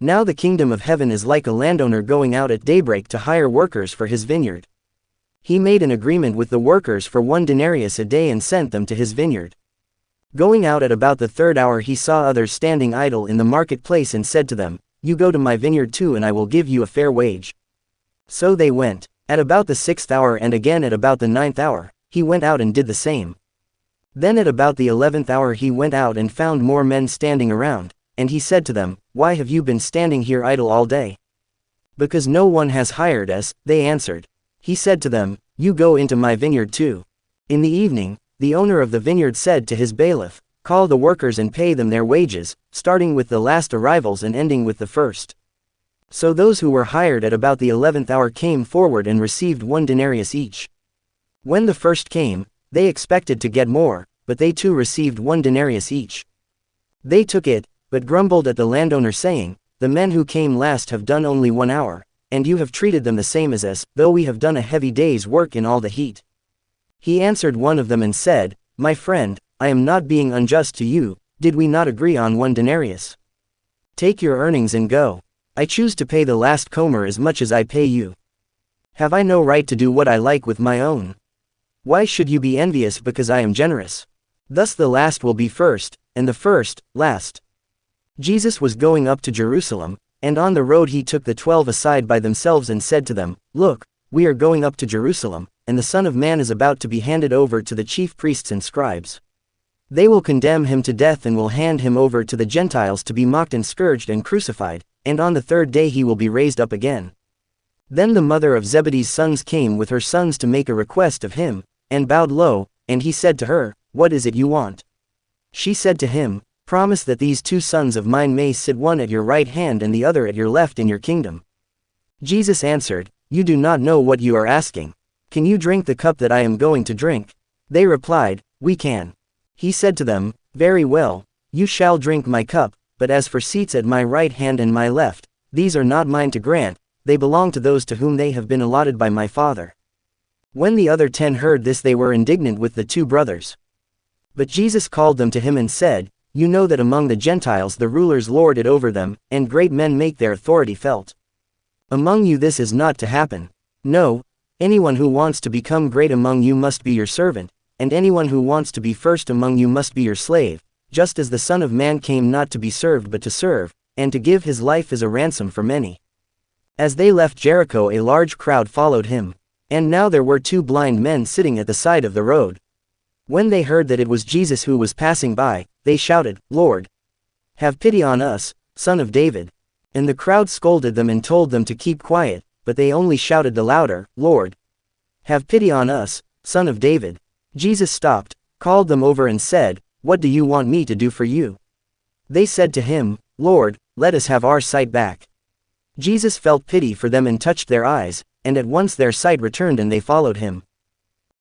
Now the kingdom of heaven is like a landowner going out at daybreak to hire workers for his vineyard. He made an agreement with the workers for 1 denarius a day and sent them to his vineyard. Going out at about the 3rd hour he saw others standing idle in the marketplace and said to them, "You go to my vineyard too and I will give you a fair wage." So they went. At about the 6th hour and again at about the 9th hour, he went out and did the same. Then at about the 11th hour he went out and found more men standing around, and he said to them, "Why have you been standing here idle all day?" "Because no one has hired us," they answered. He said to them, "You go into my vineyard too." In the evening, the owner of the vineyard said to his bailiff, "Call the workers and pay them their wages, starting with the last arrivals and ending with the first." So those who were hired at about the 11th hour came forward and received 1 denarius each. When the first came, they expected to get more, but they too received 1 denarius each. They took it, but grumbled at the landowner saying, "The men who came last have done only 1 hour, and you have treated them the same as us, though we have done a heavy day's work in all the heat." He answered one of them and said, "My friend, I am not being unjust to you. Did we not agree on 1 denarius? Take your earnings and go. I choose to pay the last comer as much as I pay you. Have I no right to do what I like with my own? Why should you be envious because I am generous? Thus the last will be first, and the first, last." Jesus was going up to Jerusalem, and on the road he took the 12 aside by themselves and said to them, "Look, we are going up to Jerusalem, and the Son of Man is about to be handed over to the chief priests and scribes. They will condemn him to death and will hand him over to the Gentiles to be mocked and scourged and crucified, and on the 3rd day he will be raised up again." Then the mother of Zebedee's sons came with her sons to make a request of him, and bowed low, and he said to her, "What is it you want?" She said to him, "Promise that these 2 sons of mine may sit one at your right hand and the other at your left in your kingdom." Jesus answered, "You do not know what you are asking. Can you drink the cup that I am going to drink?" They replied, "We can." He said to them, "Very well, you shall drink my cup, but as for seats at my right hand and my left, these are not mine to grant, they belong to those to whom they have been allotted by my Father." When the other 10 heard this they were indignant with the 2 brothers. But Jesus called them to him and said, "You know that among the Gentiles the rulers lord it over them, and great men make their authority felt. Among you this is not to happen. No, anyone who wants to become great among you must be your servant, and anyone who wants to be first among you must be your slave, just as the Son of Man came not to be served but to serve, and to give his life as a ransom for many." As they left Jericho a large crowd followed him. And now there were 2 blind men sitting at the side of the road. When they heard that it was Jesus who was passing by, they shouted, "Lord, have pity on us, Son of David." And the crowd scolded them and told them to keep quiet, but they only shouted the louder, "Lord, have pity on us, Son of David." Jesus stopped, called them over and said, "What do you want me to do for you?" They said to him, "Lord, let us have our sight back." Jesus felt pity for them and touched their eyes, and at once their sight returned and they followed him.